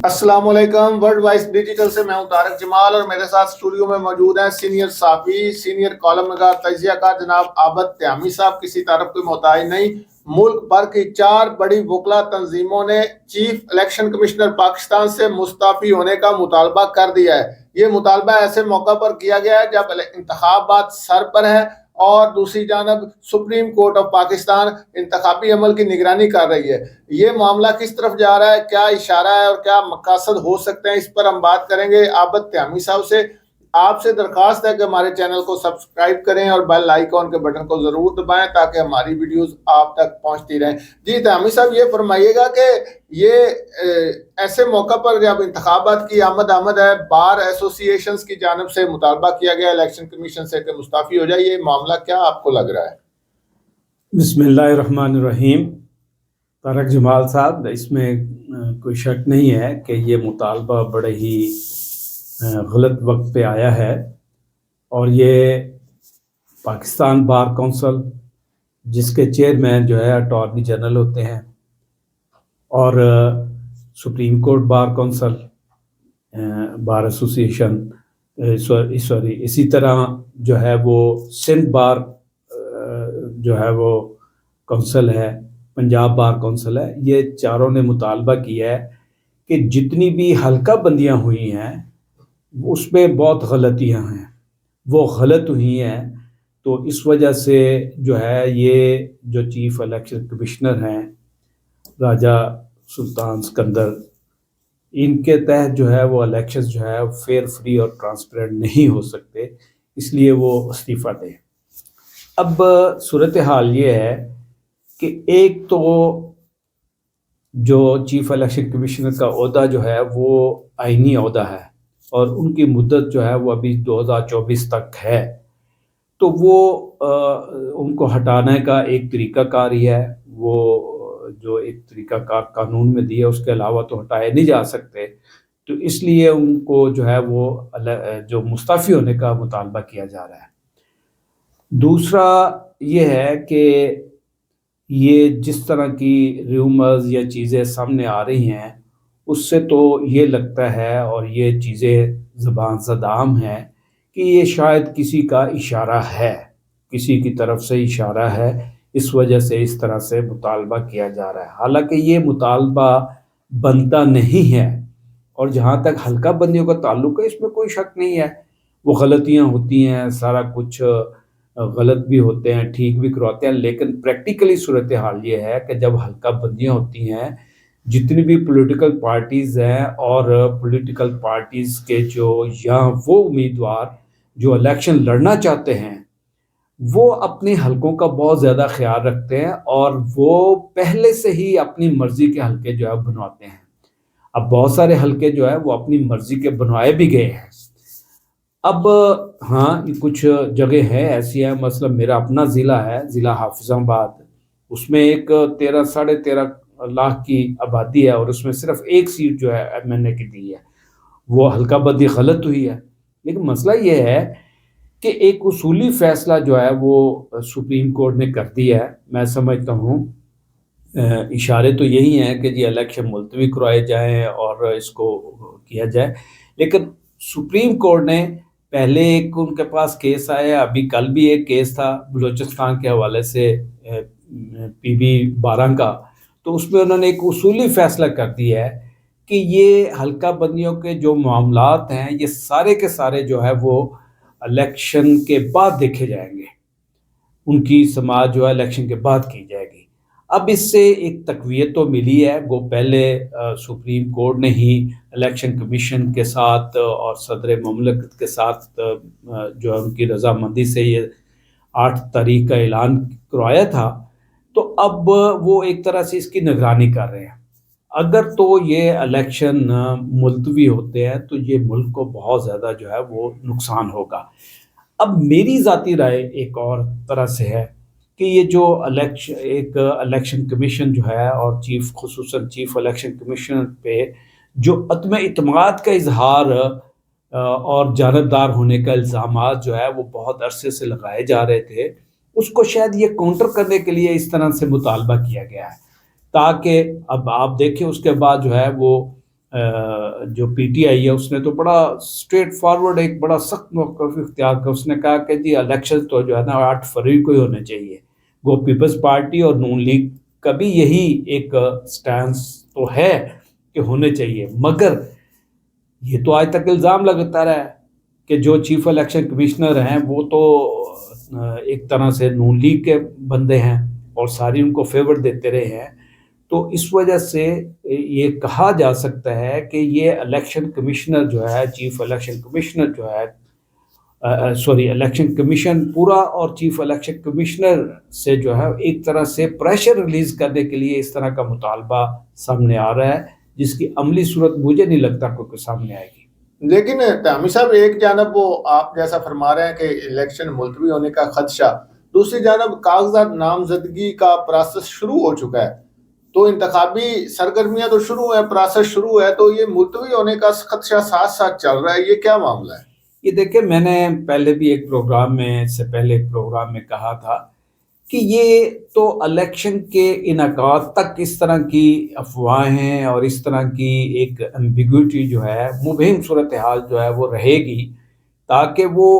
السلام علیکم، world voice digital سے میں ہوں طارق جمال اور میرے ساتھ اسٹوڈیو میں موجود ہیں سینئر صحافی، سینئر کالم نگار، تجزیہ کار جناب عابد تیامی صاحب۔ کسی طرف کوئی محتاج نہیں۔ ملک بھر کی 4 بڑی وکلا تنظیموں نے چیف الیکشن کمشنر پاکستان سے مستعفی ہونے کا مطالبہ کر دیا ہے۔ یہ مطالبہ ایسے موقع پر کیا گیا ہے جب انتخابات سر پر ہے اور دوسری جانب سپریم کورٹ آف پاکستان انتخابی عمل کی نگرانی کر رہی ہے۔ یہ معاملہ کس طرف جا رہا ہے، کیا اشارہ ہے اور کیا مقاصد ہو سکتے ہیں، اس پر ہم بات کریں گے عابد تیامی صاحب سے۔ آپ سے درخواست ہے کہ ہمارے چینل کو سبسکرائب کریں اور بیل آئیکن کے بٹن کو ضرور دبائیں تاکہ ہماری ویڈیوز آپ تک پہنچتی رہیں۔ جی تیامی صاحب، یہ فرمائیے گا کہ یہ ایسے موقع پر جب انتخابات کی آمد ہے، بار ایسوسی ایشنز کی جانب سے مطالبہ کیا گیا الیکشن کمیشن سے کہ مستعفی ہو جائے، یہ معاملہ کیا آپ کو لگ رہا ہے؟ بسم اللہ الرحمن الرحیم۔ طارق جمال صاحب، اس میں کوئی شک نہیں ہے کہ یہ مطالبہ بڑے ہی غلط وقت پہ آیا ہے، اور یہ پاکستان بار کونسل جس کے چیئرمین جو ہے اٹارنی جنرل ہوتے ہیں، اور سپریم کورٹ بار کونسل، بار ایسوسی ایشن، اسی طرح جو ہے وہ سندھ بار جو ہے وہ کونسل ہے، پنجاب بار کونسل ہے، یہ چاروں نے مطالبہ کیا ہے کہ جتنی بھی حلقہ بندیاں ہوئی ہیں اس میں بہت غلطیاں ہیں، وہ غلط ہوئی ہیں۔ تو اس وجہ سے جو ہے یہ جو چیف الیکشن کمشنر ہیں راجہ سلطان سکندر، ان کے تحت جو ہے وہ الیکشنز جو ہے فیئر، فری اور ٹرانسپیرنٹ نہیں ہو سکتے، اس لیے وہ استعفیٰ دیں۔ اب صورتحال یہ ہے کہ ایک تو جو چیف الیکشن کمیشنر کا عہدہ جو ہے وہ آئینی عہدہ ہے اور ان کی مدت جو ہے وہ ابھی 2024 تک ہے، تو وہ ان کو ہٹانے کا ایک طریقہ کار ہی ہے، وہ جو ایک طریقہ کار قانون میں دیا اس کے علاوہ تو ہٹائے نہیں جا سکتے، تو اس لیے ان کو جو ہے وہ جو مستعفی ہونے کا مطالبہ کیا جا رہا ہے۔ دوسرا یہ ہے کہ یہ جس طرح کی ریومرز یا چیزیں سامنے آ رہی ہیں اس سے تو یہ لگتا ہے، اور یہ چیزیں زبان زدام ہیں، کہ یہ شاید کسی کا اشارہ ہے، کسی کی طرف سے اشارہ ہے، اس وجہ سے اس طرح سے مطالبہ کیا جا رہا ہے۔ حالانکہ یہ مطالبہ بنتا نہیں ہے، اور جہاں تک حلقہ بندیوں کا تعلق ہے اس میں کوئی شک نہیں ہے، وہ غلطیاں ہوتی ہیں، سارا کچھ غلط بھی ہوتے ہیں، ٹھیک بھی کرواتے ہیں، لیکن پریکٹیکلی صورتحال یہ ہے کہ جب حلقہ بندیاں ہوتی ہیں، جتنی بھی پولیٹیکل پارٹیز ہیں اور پولیٹیکل پارٹیز کے جو یہاں وہ امیدوار جو الیکشن لڑنا چاہتے ہیں وہ اپنے حلقوں کا بہت زیادہ خیال رکھتے ہیں، اور وہ پہلے سے ہی اپنی مرضی کے حلقے جو ہے بنواتے ہیں۔ اب بہت سارے حلقے جو ہے وہ اپنی مرضی کے بنوائے بھی گئے ہیں۔ اب ہاں کچھ جگہ ہے ایسی ہیں، مثلا میرا اپنا ضلع ہے، ضلع حافظ آباد، اس میں ایک 13.5 لاکھ کی آبادی ہے، اور اس میں صرف ایک سیٹ جو ہے MNA کی دی ہے، وہ حلقہ بندی غلط ہوئی ہے۔ لیکن مسئلہ یہ ہے کہ ایک اصولی فیصلہ جو ہے وہ سپریم کورٹ نے کر دیا ہے، میں سمجھتا ہوں اشارے تو یہی ہیں کہ جی الیکشن ملتوی کروائے جائیں اور اس کو کیا جائے، لیکن سپریم کورٹ نے پہلے ایک ان کے پاس کیس آیا، ابھی کل بھی ایک کیس تھا بلوچستان کے حوالے سے PB 12 کا، تو اس میں انہوں نے ایک اصولی فیصلہ کر دیا ہے کہ یہ حلقہ بندیوں کے جو معاملات ہیں یہ سارے کے سارے جو ہے وہ الیکشن کے بعد دیکھے جائیں گے، ان کی سماعت جو ہے الیکشن کے بعد کی جائے گی۔ اب اس سے ایک تقویت تو ملی ہے، وہ پہلے سپریم کورٹ نے ہی الیکشن کمیشن کے ساتھ اور صدر مملکت کے ساتھ جو ان کی رضامندی سے یہ 8 تاریخ کا اعلان کروایا تھا، تو اب وہ ایک طرح سے اس کی نگرانی کر رہے ہیں۔ اگر تو یہ الیکشن ملتوی ہوتے ہیں تو یہ ملک کو بہت زیادہ جو ہے وہ نقصان ہوگا۔ اب میری ذاتی رائے ایک اور طرح سے ہے کہ یہ جو الیکشن کمیشن جو ہے اور خصوصاً چیف الیکشن کمیشن پہ جو عدم اعتماد کا اظہار اور جانبدار ہونے کا الزامات جو ہے وہ بہت عرصے سے لگائے جا رہے تھے، اس کو شاید یہ کاؤنٹر کرنے کے لیے اس طرح سے مطالبہ کیا گیا ہے، تاکہ اب آپ دیکھیں اس کے بعد جو ہے وہ جو پی ٹی آئی ہے اس نے تو بڑا اسٹریٹ فارورڈ ایک بڑا سخت موقف اختیار کیا. اس نے کہا کہ جی الیکشن تو جو ہے نا 8 فروری کو ہی ہونے چاہیے. گو پیپلز پارٹی اور نون لیگ کا بھی یہی ایک سٹانس تو ہے کہ ہونے چاہیے، مگر یہ تو آج تک الزام لگتا رہا ہے کہ جو چیف الیکشن کمشنر ہیں وہ تو ایک طرح سے نون لیگ کے بندے ہیں اور ساری ان کو فیور دیتے رہے ہیں. تو اس وجہ سے یہ کہا جا سکتا ہے کہ یہ الیکشن کمشنر جو ہے، چیف الیکشن کمشنر جو ہے، الیکشن کمیشن پورا اور چیف الیکشن کمشنر سے جو ہے ایک طرح سے پریشر ریلیز کرنے کے لیے اس طرح کا مطالبہ سامنے آ رہا ہے، جس کی عملی صورت مجھے نہیں لگتا کوئی سامنے آئے گی. لیکن تیامی صاحب ایک جانب وہ آپ جیسا فرما رہے ہیں کہ الیکشن ملتوی ہونے کا خدشہ، دوسری جانب کاغذات نامزدگی کا پروسیس شروع ہو چکا ہے، تو انتخابی سرگرمیاں تو شروع ہیں، پروسیس شروع ہے، تو یہ ملتوی ہونے کا خدشہ ساتھ ساتھ چل رہا ہے، یہ کیا معاملہ ہے؟ یہ دیکھیں، میں نے پہلے بھی ایک پروگرام میں اس سے پہلے ایک پروگرام میں کہا تھا کہ یہ تو الیکشن کے انعقاد تک اس طرح کی افواہیں اور اس طرح کی ایک ایمبیگوٹی جو ہے، مبہم صورتحال جو ہے وہ رہے گی، تاکہ وہ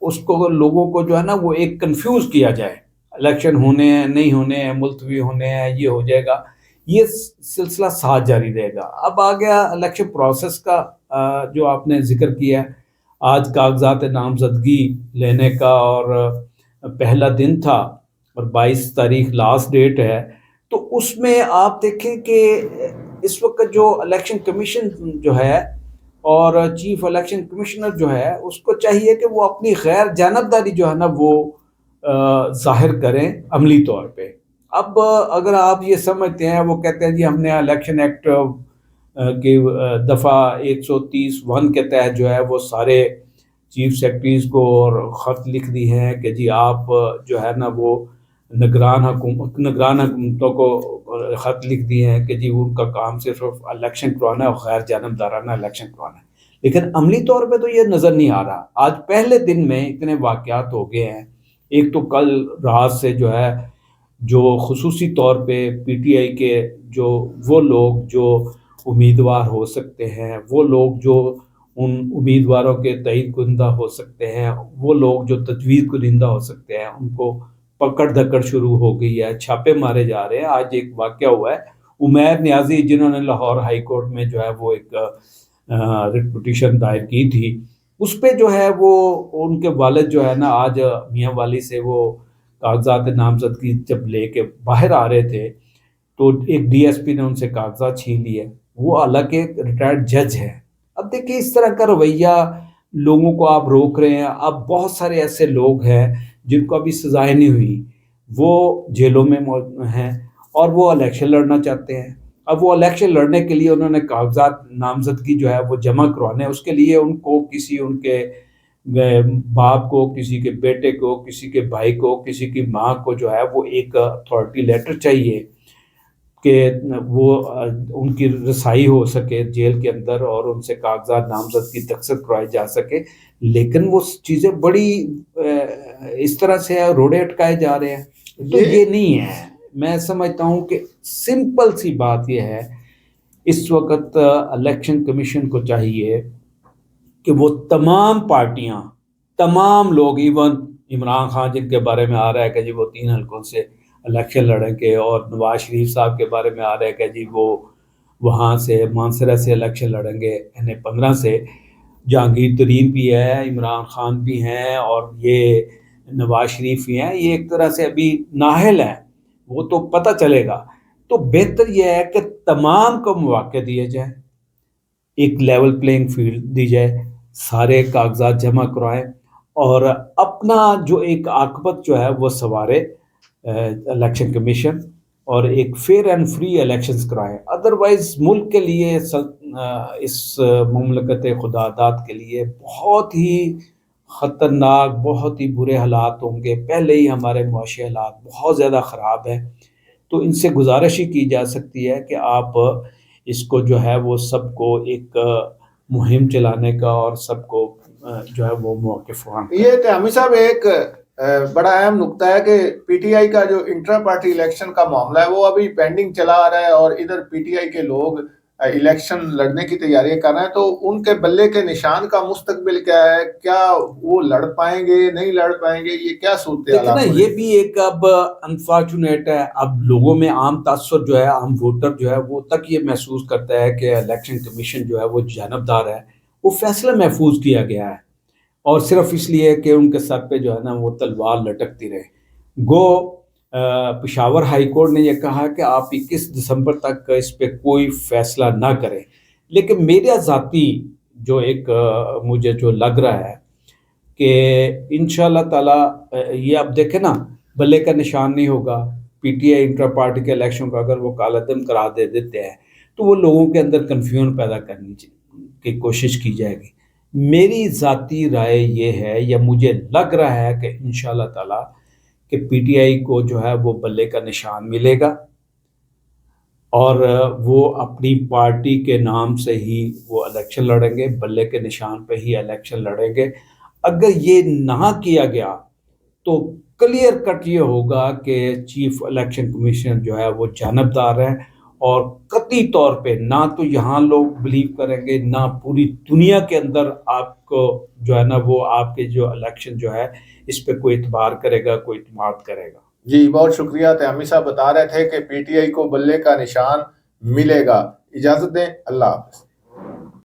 اس کو لوگوں کو جو ہے نا وہ ایک کنفیوز کیا جائے. الیکشن ہونے ہیں، نہیں ہونے ہیں، ملتوی ہونے ہیں، یہ ہو جائے گا، یہ سلسلہ ساتھ جاری رہے گا. اب آ گیا الیکشن پروسیس کا جو آپ نے ذکر کیا ہے. آج کاغذات نامزدگی لینے کا اور پہلا دن تھا اور 22 تاریخ لاسٹ ڈیٹ ہے. تو اس میں آپ دیکھیں کہ اس وقت جو الیکشن کمیشن جو ہے اور چیف الیکشن کمشنر جو ہے، اس کو چاہیے کہ وہ اپنی غیر جانبداری جو ہے نا وہ ظاہر کریں عملی طور پہ. اب اگر آپ یہ سمجھتے ہیں، وہ کہتے ہیں جی ہم نے الیکشن ایکٹ کی دفعہ 130(1) کے تحت جو ہے وہ سارے چیف سیکرٹریز کو اور خط لکھ دی ہیں کہ جی آپ جو ہے نا وہ نگران حکومتوں کو خط لکھ دیے ہیں کہ جی ان کا کام صرف الیکشن کروانا ہے اور غیر جانبدارانہ الیکشن کروانا ہے. لیکن عملی طور پہ تو یہ نظر نہیں آ رہا. آج پہلے دن میں اتنے واقعات ہو گئے ہیں. ایک تو کل رات سے جو ہے جو خصوصی طور پہ پی ٹی آئی کے جو وہ لوگ جو امیدوار ہو سکتے ہیں، وہ لوگ جو ان امیدواروں کے تائید کنندہ ہو سکتے ہیں، وہ لوگ جو تجویز کنندہ ہو سکتے ہیں، ان کو پکڑ دھکڑ شروع ہو گئی ہے، چھاپے مارے جا رہے ہیں. آج ایک واقعہ ہوا ہے، عمیر نیازی جنہوں نے لاہور ہائی کورٹ میں جو ہے وہ ایک ریٹ پٹیشن دائر کی تھی، اس پہ جو ہے وہ ان کے والد جو ہے نا آج میاں والی سے وہ کاغذات نامزدگی جب لے کے باہر آ رہے تھے تو ایک ڈی ایس پی نے ان سے کاغذات چھین لیے. وہ حالانکہ ایک ریٹائرڈ جج ہے. اب دیکھیں اس طرح کا رویہ لوگوں کو آپ روک رہے ہیں. اب بہت سارے ایسے لوگ ہیں جن کو ابھی سزائیں نہیں ہوئی، وہ جیلوں میں ہیں اور وہ الیکشن لڑنا چاہتے ہیں. اب وہ الیکشن لڑنے کے لیے انہوں نے کاغذات نامزدگی جو ہے وہ جمع کروانے، اس کے لیے ان کو کسی ان کے باپ کو، کسی کے بیٹے کو، کسی کے بھائی کو، کسی کی ماں کو جو ہے وہ ایک اتھارٹی لیٹر چاہیے کہ وہ ان کی رسائی ہو سکے جیل کے اندر اور ان سے کاغذات نامزدگی تقسیم کروائی جا سکے. لیکن وہ چیزیں بڑی اس طرح سے روڑے اٹکائے جا رہے ہیں. تو یہ نہیں ہے. میں سمجھتا ہوں کہ سمپل سی بات یہ ہے، اس وقت الیکشن کمیشن کو چاہیے کہ وہ تمام پارٹیاں، تمام لوگ، ایون عمران خان جن کے بارے میں آ رہا ہے کہ جی وہ 3 حلقوں سے الیکشن لڑیں گے، اور نواز شریف صاحب کے بارے میں آ رہا ہے کہ جی وہ وہاں سے مانسرہ سے الیکشن لڑیں گے N15 سے. جہانگیر ترین بھی ہے، عمران خان بھی ہیں اور یہ نواز شریف بھی ہیں. یہ ایک طرح سے ابھی نااہل ہیں، وہ تو پتہ چلے گا. تو بہتر یہ ہے کہ تمام کو مواقع دیے جائیں، ایک لیول پلینگ فیلڈ دی جائے، سارے کاغذات جمع کروائیں اور اپنا جو ایک عاقبت جو ہے وہ سوارے الیکشن کمیشن، اور ایک فیئر اینڈ فری الیکشنز کرائیں. ادروائز ملک کے لیے، اس مملکت خدا داد کے لیے بہت ہی خطرناک، بہت ہی برے حالات ہوں گے. پہلے ہی ہمارے معاشی حالات بہت زیادہ خراب ہیں. تو ان سے گزارش ہی کی جا سکتی ہے کہ آپ اس کو جو ہے وہ سب کو ایک مہم چلانے کا اور سب کو جو ہے وہ موقع فراہم کریں. یہ تیامی صاحب ایک بڑا اہم نقطہ ہے کہ پی ٹی آئی کا جو انٹرا پارٹی الیکشن کا معاملہ ہے وہ ابھی پینڈنگ چلا آ رہا ہے، اور ادھر پی ٹی آئی کے لوگ الیکشن لڑنے کی تیاریاں کر رہے ہیں، تو ان کے بلے کے نشان کا مستقبل کیا ہے؟ کیا وہ لڑ پائیں گے، نہیں لڑ پائیں گے؟ یہ کیا صورتحال دیکھیں نا، آپ کو یہ بھی ایک اب انفارچونیٹ ہے. اب لوگوں میں عام تاثر جو ہے، عام ووٹر جو ہے وہ تک یہ محسوس کرتا ہے کہ الیکشن کمیشن جو ہے وہ جانبدار ہے. وہ فیصلہ محفوظ کیا گیا ہے اور صرف اس لیے کہ ان کے سر پہ جو ہے نا وہ تلوار لٹکتی رہے. گو پشاور ہائی کورٹ نے یہ کہا کہ آپ 21 دسمبر تک اس پہ کوئی فیصلہ نہ کریں. لیکن میرا ذاتی جو ایک مجھے جو لگ رہا ہے کہ انشاءاللہ تعالی یہ اب دیکھیں نا، بلے کا نشان نہیں ہوگا. P T I intra party کے الیکشن کو اگر وہ کالا دن کرا دیتے ہیں تو وہ لوگوں کے اندر کنفیوژن پیدا کرنے کی کوشش کی جائے گی. میری ذاتی رائے یہ ہے، یا مجھے لگ رہا ہے کہ انشاءاللہ تعالی کہ پی ٹی آئی کو جو ہے وہ بلے کا نشان ملے گا اور وہ اپنی پارٹی کے نام سے ہی وہ الیکشن لڑیں گے، بلے کے نشان پہ ہی الیکشن لڑیں گے. اگر یہ نہ کیا گیا تو کلیئر کٹ یہ ہوگا کہ چیف الیکشن کمیشنر جو ہے وہ جانبدار ہے، اور قطعی طور پہ نہ تو یہاں لوگ بلیو کریں گے، نہ پوری دنیا کے اندر آپ کو جو ہے نا وہ آپ کے جو الیکشن جو ہے اس پہ کوئی اعتبار کرے گا، کوئی اعتماد کرے گا. جی بہت شکریہ. تیامی صاحب بتا رہے تھے کہ پی ٹی آئی کو بلے کا نشان ملے گا. اجازت دیں، اللہ حافظ.